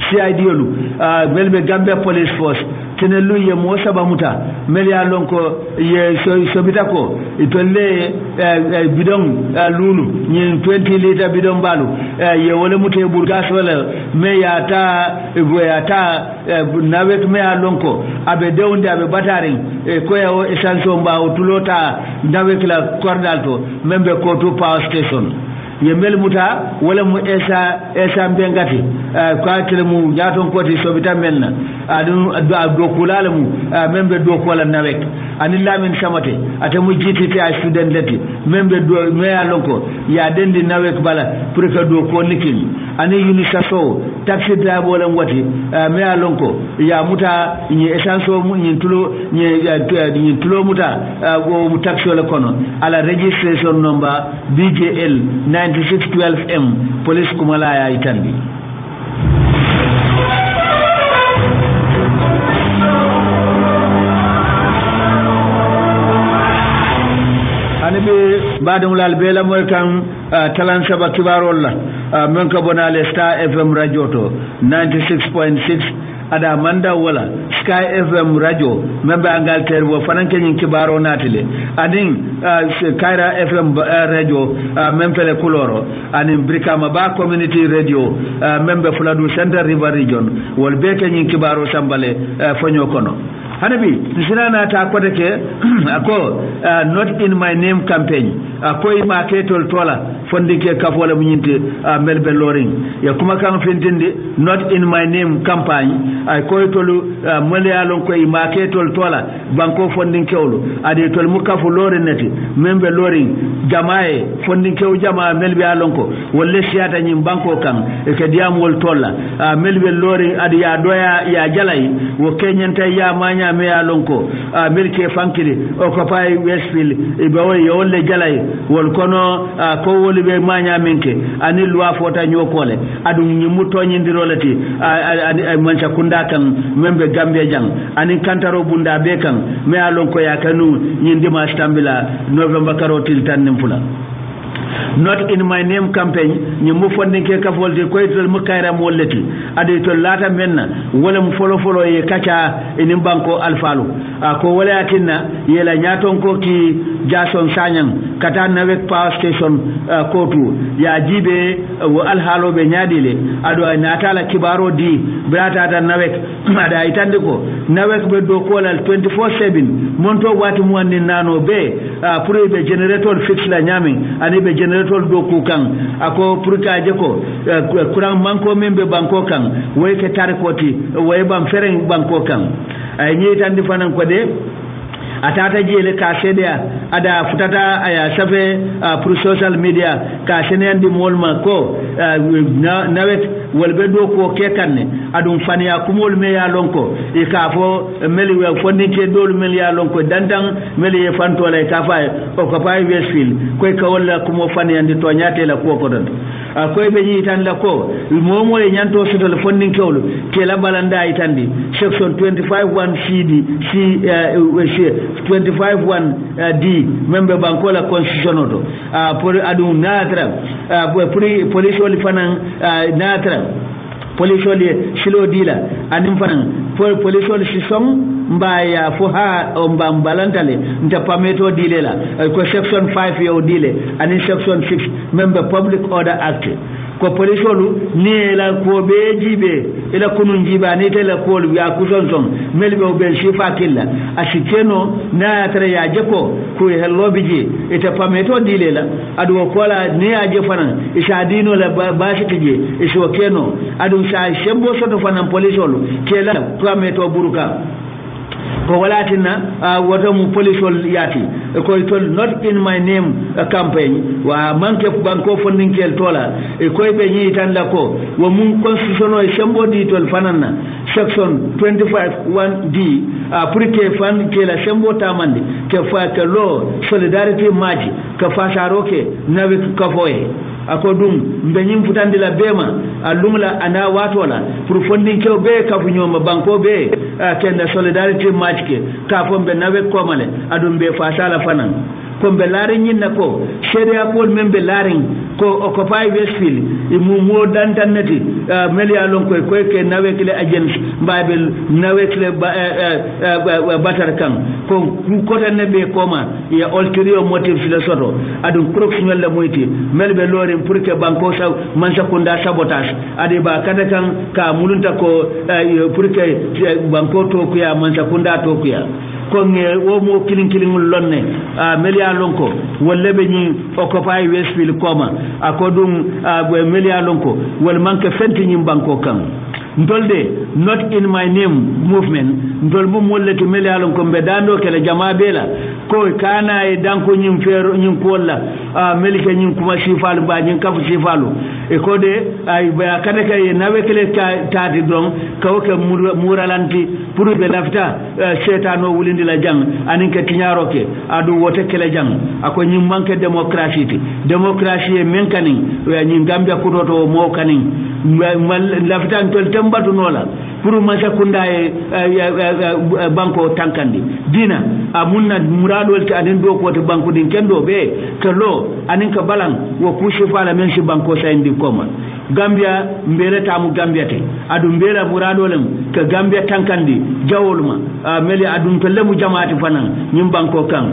CID olu melbe Gambia police force tenelu ye mo sabamuta mel ya lonko ye sobita ko itolle bidon lulu ni 20 liter bidon balu ye wala mute burgas wala me ya ta nawek me ya lonko abe dewnde abe bataring ko ya essence mba tulota nawek la cordal to membe ko to power station ye mel muta wala mu esa mbengati kwa kile mu nyaton koti sobita menna adu do kulala mu membe do ko la nawek ani lamin samate ata mu jitite a student leti membe do meya lonko ya dendi nawek bala pour que do ko nikin ani unisaso taxi driver wala ngoti meya lonko ya muta ni essence mu ni tulo muta go mu taxi wala kono ala registration number BJL 9612M police kumala ya itandi anibe badum lal bela moy kan talan saba kibarol la men ko bonale Star FM radio to 96.6 ada manda wala Sky FM radio membe Angleterre wo fananke nyin kibaro natile adin Kaira FM radio mempele kuloro anin Brikama ba community radio membe Fuladu Center River region wol beke nyin kibaro sambale fonyo kono hanabi sinana ta ko deke ako not in my name campaign akoy ma ketol tola fondike kafola munyinte melbe loring ya kuma kan fintinde not in my name campaign ay koy tolu molyalon koy ma ketol tola banko fondinkewlo ade tol mukafu loring neti membe loring jamaae fondinkew jamaa melbe alonko wolle siata nyim banko kan e ke diam wol tola melbe loring ade ya doya ya jalay wo kenyenta ya manya me alonko milke fankiri o ko pay Westfield e bawo yolle jalay wol kono ko woli be manya minke ani loi fota nyokole adum nyimu toñindirolati manca kunda kan membe Gambia jang ani kantaro bunda be kan me alon ko yakanu nyindima stambila November karotil tan fula not in my name campaign ni mu fondin ke ka folde ko to mu kayra mo leti ade to lata menna wala mu folo ye kacha enim banko alfalu ko wala atinna yela nyaton ko ki Jason Sanyang kata nawek power station kotu ya jibe wo alhalo be nyadile ado natala kibaro di brata ta nawek ada itande ko nawek be do kolal 24/7 monto wati mo ni nano be pour be generator fix la nyami ani be generator do ku kan ako pour ka je ko kuran manko membe banko kan way ke tar koti way bam fereng banko kan ay nyi tandi fanan ko de atata jele ka sedia ada futata aya safe pour social media ka senendi molma ko nawet wolbe do ko kekanne adum faniya kumol me ya lonko e ka fo meli we fondike dol meli ya lonko dandan meli e fantola ka fa o ko pay Westfield ko ka wala kumo faniya ndi to nyate la ko ko don ko be ni tan la ko momo e nyanto sotol fondike wol ke la balanda itandi section 25(1) CD 25(1) D member bankola constitution oto pour adum natra pour police wol fanan natra police wol silo dila anim fanan police wol sison mbaya fo ha o mbambalantale nta pameto dilela ko section 5 yo dile ani section 6 member public order act ko police wolu ni la ko be jibe ila kunun jiba ni tele ko ya kusonson melbe o ben shifa killa asikeno na tare ya jeko ko hello biji ita pameto dilela adu ko la ni aje fanan isa dino la bashi tije iso keno adu sa shembo soto fanan police wolu kela pameto buruka ko walatina wata mu police wol yati ko tol not in my name campaign wa manke banko funding kel tola e ko be ni tan la ko wa mun constitution e sembo di tol fanana section 25(1) D pour que fan que la sembo tamande que fa que lo solidarity maji que fa saroke nawe ka foye akodum mbenyim futandi la bema alumla ana watola pour funding ke be ka funyoma banko be kenda solidarity match ke ka fombe nawe komale adum be fasala fanan kombe larin yinna ko sheria pol membe larin ko occupy Westfield imu mo dantannati melia lon ko ke nawe kile agents babel nawe kile batar kan ko kota nebe koma ya ulterior motive fila soto adum corruption la moyti melbe lorin pour que banko sa man sakunda sabotage ade ba kada kan ka mulunta ko pour que banko to ko ya man sakunda to ko ya ko nge wo mo kilin lonne melia lonko wolle be ni occupy Westfield koma akodum melia lonko wol manke fenti nyim banko kan ndolde not in my name movement ndol mum wollati melia lonko be dando kele jama bela ko kana e danko nyim fero nyim kolla melike nyim kuma sifalu ba nyim kafu sifalu e ko de ay ba kada kay nawe kele taati don ko ke muralanti pour be lafta setano wulindi la jang anin ke tinyaro ke adu wote kele jang ako nyim manke démocratie men kanin ya nyim Gambia kutoto mo kanin lafta tol tambatu nola pour masa kunda banko tankandi dina amunna muradol ta anin do ko to banko din kendo be to lo anin ka balan wo kushi fala men si banko sayndi koma Gambia mbere tamu Gambia te adu mbere muradolem ka Gambia tankandi jawolma meli adum to lemu jamaati fanan nyim banko kan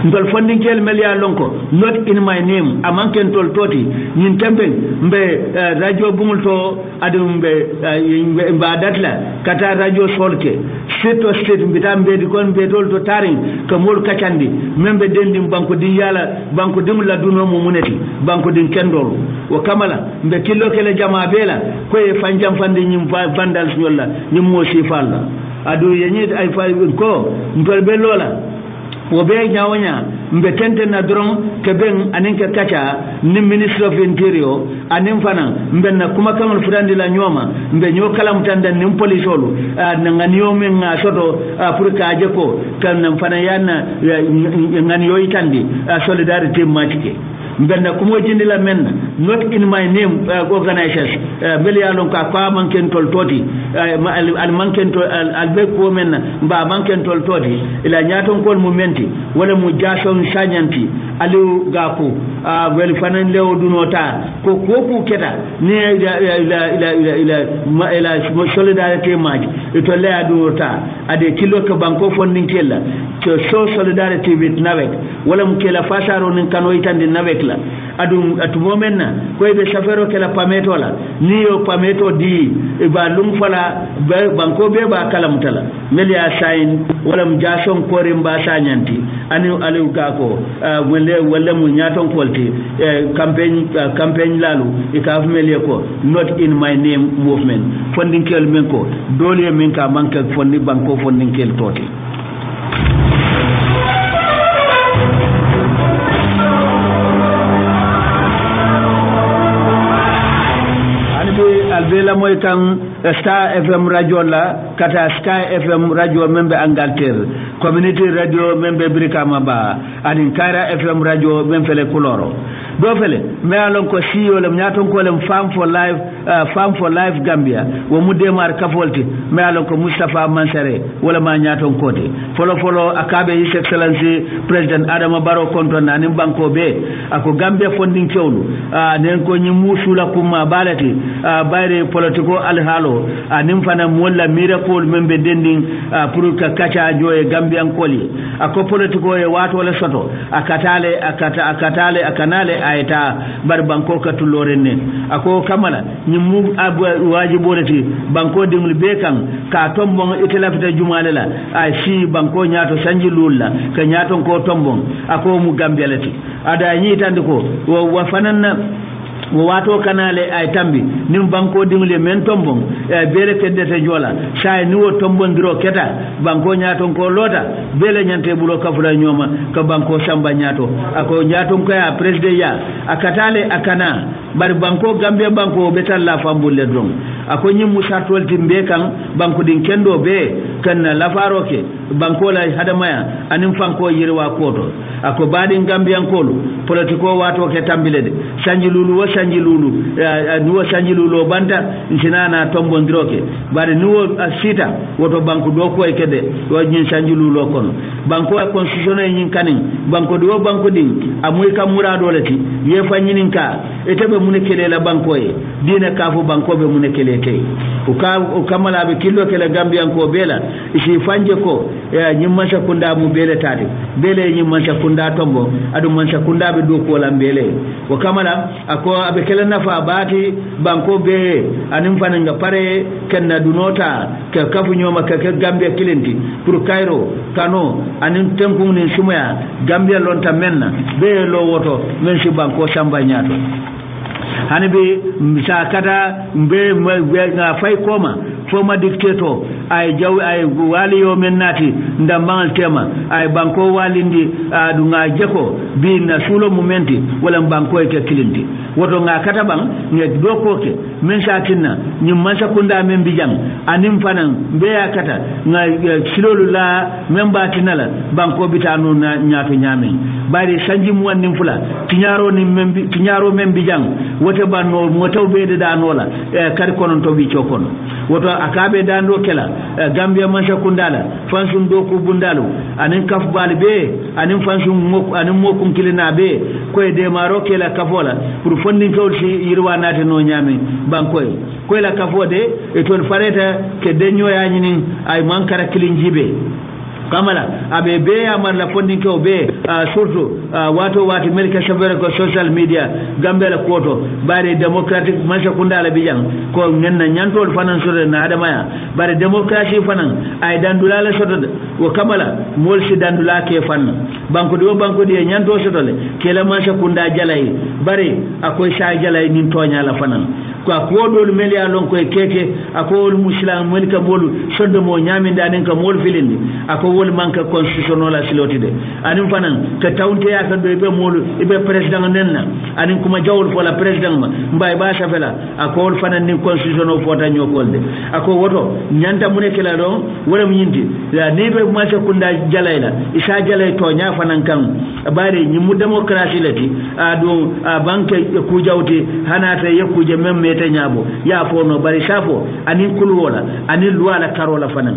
ndol funding kel melia lonko not in my name amanken tol toti nyin temben mbe radio bumul to adum be datla kata radio solke seto state mbita mbe di kon be tol to taring ka mol kacandi membe dendim banko di yala banko dim la duno mo muneti banko din kendol wo kamala mbe killo kele jama bela ko e fanjam fande nyim vandal nyolla nyim mo sifalla adu yenyi ay fa ko ndol be lola wo be nyawnya mbe tente na dron ke ben anin ke kacha ni minister of interior anin fana mbe na kuma kamul fudandi la nyoma mbe nyo kala mutanda ni police olu na nganiyo men soto pour ka je ko kan fana yana nganiyo itandi solidarity matike mbenna kumo jindila men not in my name organizers beli alon ka fa manken tol toti al manken tol al be ko men ba manken tol toti ila nyaton kol mumenti wala mu jason sanyanti alu gapo wel fanan lew dunota ko ku keta ni ila solidarity match to le adunota ade kilo ka banko fondin kella to so solidarity with nawek wala mu kela fasaro nin kano itande nawek adum atumomenna ko be safero kala pameto la niyo pameto di ba lum fala banko be ba kala mutala melia sain wala mjason kore mbasa nyanti ani aliu kako wala mu nyaton kolti campaign lalu ikaf melia ko not in my name movement funding kel menko dole men ka manka fondi banko funding kel toti albela moy kan Star FM radio la kata Sky FM radio membe Angleterre community radio membe Brikama ba adin Kara FM radio membe fele Kuloro do fele me alon ko siyo le nyaton ko lem Farm for Life Gambia wo mu demar kafolti me alon ko Mustafa Mansare wala ma nyaton kote folo akabe his excellency president Adama Barrow kontona nim banko be ako Gambia funding chewlu nen ko nyi musula kuma balati bayre politiko alhalo anim fana molla miracle membe dending pour ka kacha joye Gambian koli ako politiko e wato le soto akatale akanale ayta bar banko ka tulorenne ako kamala nyimu wajibo lati banko dingul be kan ka tombon itilafta jumale la ay si banko nyaato sanji lulla ka nyaaton ko tombon ako mu Gambia lati ada nyi tandiko wa fananna wato kanale ay tambi nim banko dingle men tombon bele keddete jola say ni wo tombon diro keta banko nyaaton ko lota bele nyante bulo kafula nyoma ka banko samba nyaato ako nyaaton ko ya president ya akatale akana bar banko Gambia banko betalla fambulle dron ako nyim musartol timbe kan banko din kendo be kan la faroke banko la hadamaya anim fanko yirwa koto ako badin Gambian kolu politiko wato ke tambilede sanji lulu nuwo sanji lulu banta nsinana tombondroke bare nuwo sita woto banko do ko kede do nyin sanji lulu kono banko constitutionnel nyin kanin banko do banko din amuy kam murado lati ye fanyinin ka etebe munekele la banko e dina kafu banko be munekele kay o kamala be killo kele Gambian ko bela isi fanje ko nyin masa kunda mu bele tade bele nyin masa kunda tombo adu masa kunda be do ko lambele o kamala ako abe kele nafa bati banko be anim fananga pare kenna dunota ka kafu nyoma ka Gambia kilenti pour Cairo Kano anim tempum ni sumaya Gambia lonta menna be lo woto men si banko samba nyaato hanibi misakata mbe nga fay koma former dictator ay jaw ay wali yo menati ndambangal tema ay banko walindi dunga jeko bi na sulo momenti wala banko e kilindi woto nga kata bang ne dokoke men satinna nyum masa kunda men bijang anim fanan be yakata nga silolu la memba tinala banko bitanu na nyaato nyame bari sanji mu wannim fula tinyaro men bijang woto banno motaw be de danola kar konon to bi cokono woto akabe dando kela Gambia mansa kundala fansum do ko bundalu anin kaf balbe anin fansum mok anin mokum kilina be koy de maro kela kafola pour fondin tawsi yirwa nate no nyame bankoy koy la kafode e ton fareta ke denyo ya nyini ay mankara kilinjibe kamala abe be amar la fondin ko be surtout wato melka sabere ko social media Gambia koto bare democratic mansa kundala bijang ko ngenna nyantol fanan sore na adamaya bare democracy fanan ay dandula la soto wo kamala mol si dandula ke fan banko de nyanto sotole kela mansa kunda jalay bare akoy sa jalay nin tonya la fanan ko ko do mel ya lon ko keke ako muslim malika bolu sondo mo nyaminde anen ka mol filindi ako wol manka constitutional la silotide anin fanan ka tawnte ya ka do be mol be president nenna anin kuma jawol fo la president ma mbay ba safela ako wol fanan ni constitutional fota nyokolde ako woto nyanta munekela do wala nyinti ya ni be ma kunda jalayla isa jalay to nya fanan kan bare ni mu demokrasi lati ado banke ku jawti hanata yakuje memme nyabo ya fono bari safo anin kulwola anin luwala karola fanan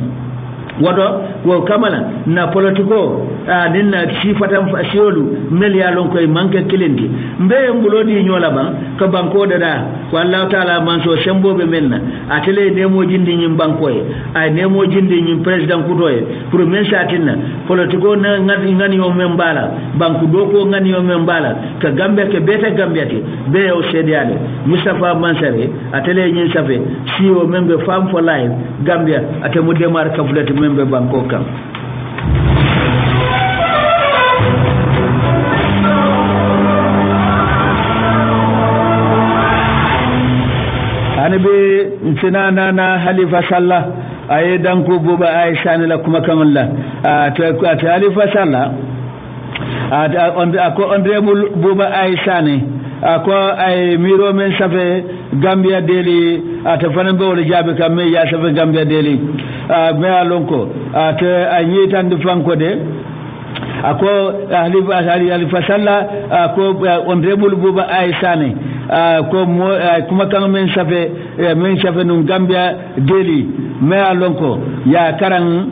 wodo wo kamala na politiko nin na sifatan fasiolu mel ya lon koy manke kilindi mbe mbulodi nyola ban ko banko dada wallahu taala man so sembobe menna atele nemo jindi nyim banko e ay nemo jindi nyim president kutoye pour men satinna politiko na ngani yo membala banku doko ngani yo membala ka gambe ke beta gambiati be o sediale Mustafa Mansare atele nyin safe siwo membe femme for life Gambia atemu demar kafulati membe banko kam anabe ntina na Halifa Sallah aye danko buba Aisha ne la kuma kamalla ta Halifa Sallah ako honorable buba Aisha ne ako ay miro men safe Gambia Daily ata fanan be wala jabe kam me ya safe Gambia Daily me alonko ata anyi tan fanko de ako Halifa Sallah ako honorable buba Aisha ne ko kuma kan men safe nun Gambia Daily me alonko ya karan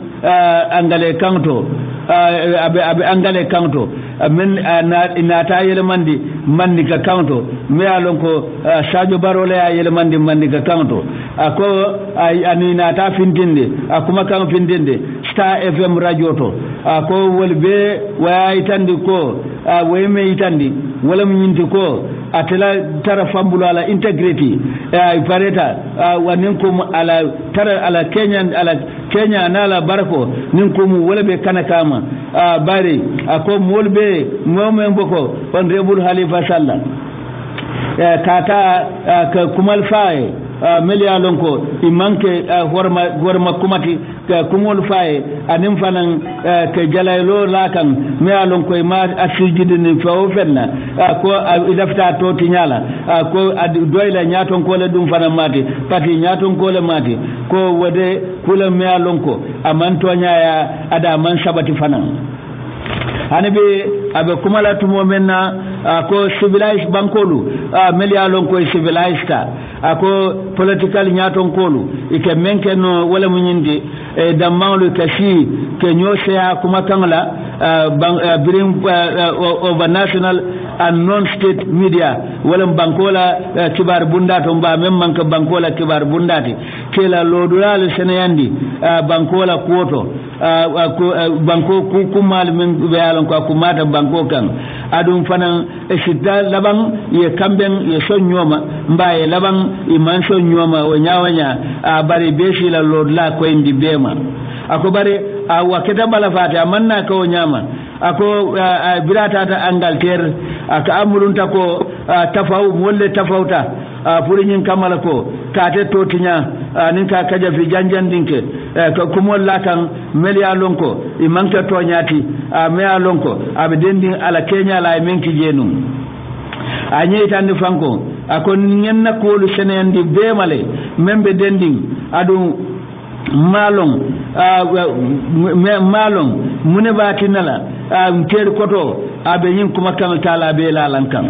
angale kanto abe angale kanto men na ta yele mandi ka kanto me alonko Sadio Barole ya yele mandi ka kanto ako ani na ta findinde akuma kan findinde Star FM radio to ako wolbe wa itandi ko wayme itandi wala nyinti ko atela tara fambulo ala integrity pareta waninkum ala tara ala Kenya nala barako ninkum wala be kana kama bari ako molbe momen boko honorable Halifa Sallah kata ka kumal fae melia lonko imanke horma kumati ka kumol fae anim fanan ka jalaylo lakan me lonko ma asijide ni fawo fenna ko ilafta to tinyala ko doyla nyaton ko le dum fanan mati pati nyaton ko le mati ko wode kula me lonko amanto nyaaya ada man sabati fanan hanabe abe kumala tumo menna ko civilized bankolu melia lonko civilized ako political nyaton kolu ike menke no wala munyindi dammalu kashi ke nyose ya kuma kangla bring over national and non-state media wala bankola kibar bundato mba memman ka bankola kibar bundati kela lodulal senayandi bankola kuoto banko kumal men bayalon ko kumata banko kan adum fanan sita laban ye kamben ye sonyoma mbaye laban iman sonyoma o nyawanya bari beshi la lodla ko indi bema ako bare waketa bala fata manna ko nyama ako birata ta Angleterre aka amulunta ko tafaw molle tafawta furinyin kamala ko kate totinya ninka kaja fi janjandinke ko kumol lakan melia lonko imanka tonyati mea lonko abedendin ala Kenya la menki jenum anyi tan fanko akon nyenna ko lu senandi bemale membe dendin adu malong mune batinala ter koto abe yin kuma kan tala be lalan kan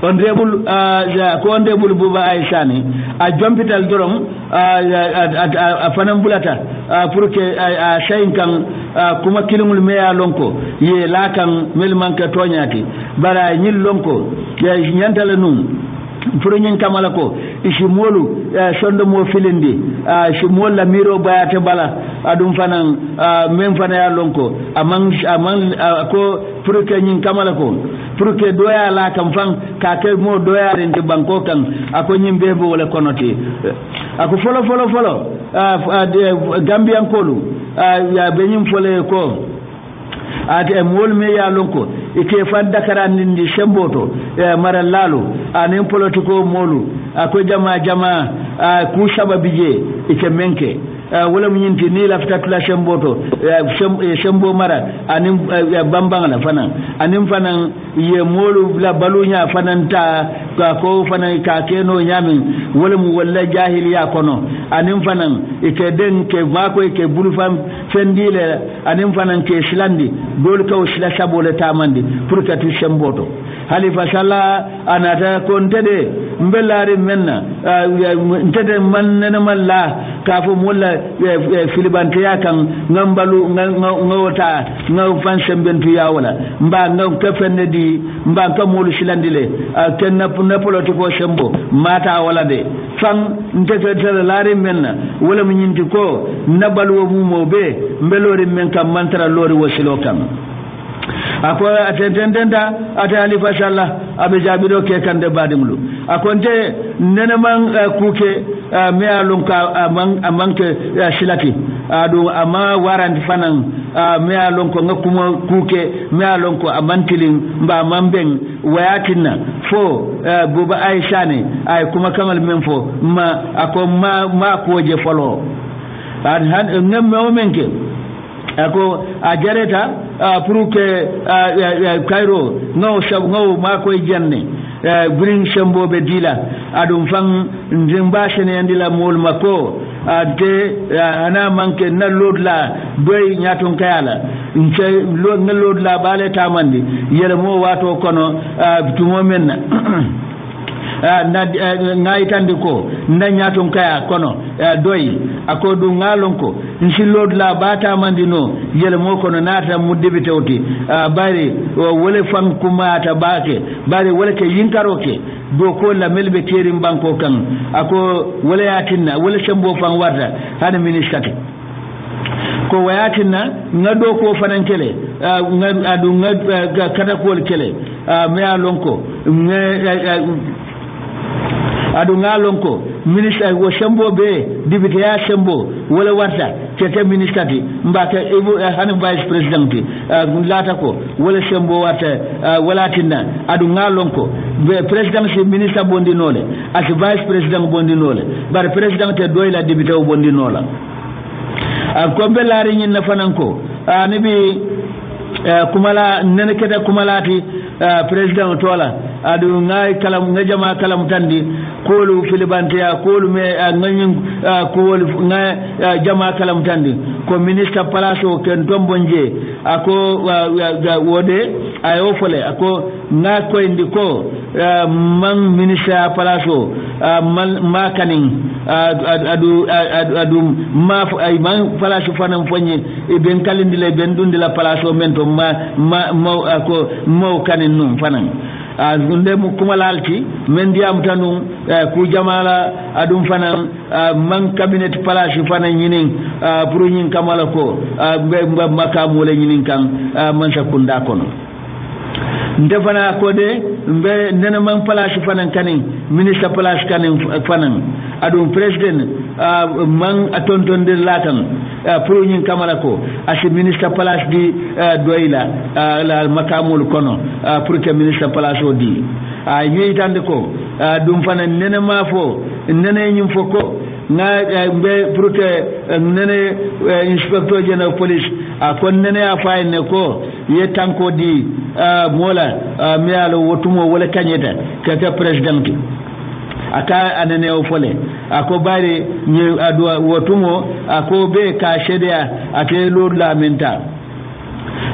honorable buba Aisha ni a jompital dorom a fanan bulata pour que shayin kan kuma kilingul meya lonko ye lakan melman ka tonyati bara nyil lonko ya nyantala nun furinyin kamala ko ishimolu sondo mo filindi shimol la miro bayate bala adum fanan men fana ya lonko amang ko furuke nyin kamala ko furuke doya la kam fan ka ke mo doya rende banko kan ako nyimbe bo wala konoti ako folo Gambian kolu ya benyim fole ko ate mol me ya lonko ike fan Dakar nindi semboto mara lalu anen politiko molu ako jama ku sababije ike menke wala mu nyinti ni la fitatula semboto sembo mara anim bambang la fana anim fana ye molu la balunya fananta ko fana ka keno nyami wala mu wala jahiliya kono anim fana ike den ke mako ike bulfam fendile anim fana ke silandi dol ka usila sabole tamandi pour que tu semboto halifa sala anata kontede mbelari menna ntede manna malla kafo mulla filibante yakan ngambalu ngawota ngaw fan sembentu yawala mba ngaw kafenne di mba kamulu silandile kenna politiko sembo mata wala de fan ntete tele lari menna wala munyinti ko nabalu wo mumobe mbelori men kam mantra lori wasilo kam ako atendenda ata halifa sallah abe jabido ke kande badimlu akonte neneman kuke me alonka amanke silati adu ama warandi fanan me alonko ngakuma kuke me alonko amantilin mba mamben wayatinna fo buba aisha ne ay kuma kamal men fo ma ako ma koje folo han ngam o menke ako ajareta pour que Cairo ngaw ma koy jenne bring sembo be dila adum fang njimba sene andila mol mako de ana manke na lodla doy nyaton kayala nche lodla bale tamandi yele mo wato kono tumo menna ngaitandi ko na nyaton kaya kono doy akodu ngalonko nsilod la bata mandino yele mo kono nata mudibite oti bari wole fan kuma ta bake bari wole ke yinkaroke do ko la melbe terim banko kan ako wole yatinna wole sembo fan warda hada ministati ko wayatinna ngado ko fanankele adu kada ko kele me alonko adu ngalonko ministre wo sembo be dibite ya sembo wala warta tete ministati mbaka han vice president lata ko wala sembo warta wala tinna adu ngalonko be president si ministre bondinole as vice president bondinole bar president te doyla dibite o bondinola ko be laari nyin na fananko ni bi kumala nene keda kumalati president tola adu ngai kalam ngajama kalam tandi kolu filibante ya kolu me nganyin kolu ngai jama kalam tandi ko ministre palaso ken tombonje ako wode ayo fole ako nga ko indi ko man ministre palaso ma kanin adu ma ay man palaso fanam fonye e ben kalindile ben dundila palaso mento ma ako mo kanin num fanan nde mu kumalalti men diam tanu ku jamala adum fanan man cabinet palace fanan nyinin pour nyin kamala ko be makamu le nyinin kan man sakunda kono ndefana ko de be nena man palace fanan kanin ministre palace kanin fanan adum president man atonton de latan pour nyin kamala ko asi ministre palace di doyla la makamul kono pour que ministre palace o di ñi tande ko dum fana nene mafo nene ñim foko nga be pour que nene inspecteur général police kon nene a fayne ko ye tanko di mola mi ala wotumo wala kanyeta ka president aka anene o fole ako bari ni adwa wotumo ako be ka shedia ate lord la menta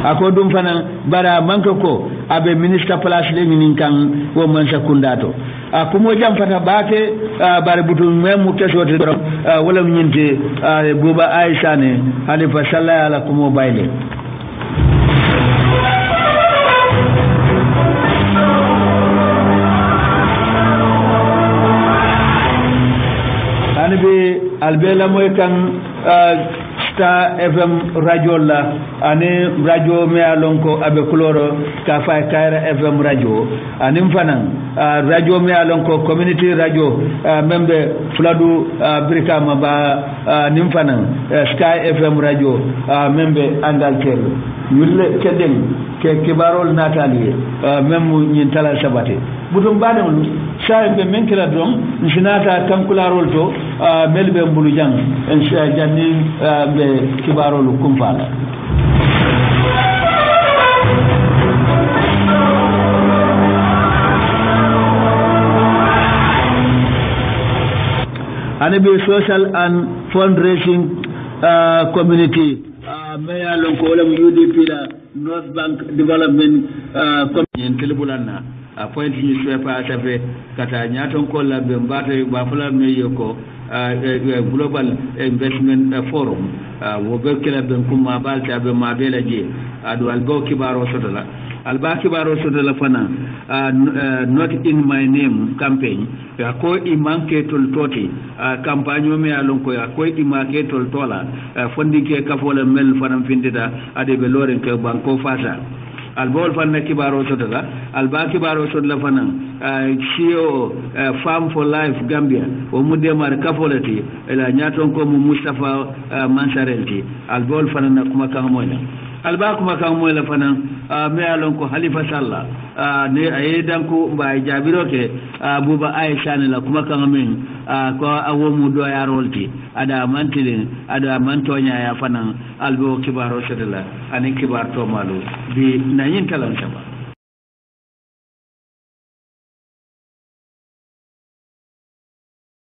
ako dum fana bara manko ko abe ministre place le ngin kan wo man sakundato ako mo jam fata baake bare butu memu kesote wala nyinte buba aisha ne halifa sallallahu alaihi wa sallam bayle be albela moy kan Star FM radio la ane radio me alonko abe kuloro ka fay Kaira FM radio anim fanan radio me alonko community radio membe Fuladu Brikama ba nim fanan Sky FM radio membe Andalkel yulle kedem ke kibarol natali même ñin tala sabate budum badam sa be men kila dom sinata kankularol to melbe mbulu jang en janni be kibarol kumpala anabi social and fundraising community maya lon ko wala UDP la North Bank Development community telebulanna point ni swepa safe kata nyaton ko la be mbata ba fala me yoko global investment forum wo be kala ben kuma balta be ma be laje adu albo kibaro sodola alba kibaro sodola fana not in my name campaign ya ko imanke tol toti campagne me alon ko ya ko imake tol tola fondike kafola mel fanam findida ade be loren ke banko fasa albol fanna kibaro sodola alba kibaro sodola fana CEO Farm for Life Gambia o mudemar kafolati ela nyaton ko mu Mustafa Mansarelti albol fana kuma kan moyna alba kuma kan moyla fana me alon ko Halifa Sallah ne ayedan ko ba jabiro ke buba Aisha ne la kuma kan men ko awo mu do ya rolti ada mantilin ada mantonya ya fana albo kibaro sodola ani kibar to malu bi nayin talan saba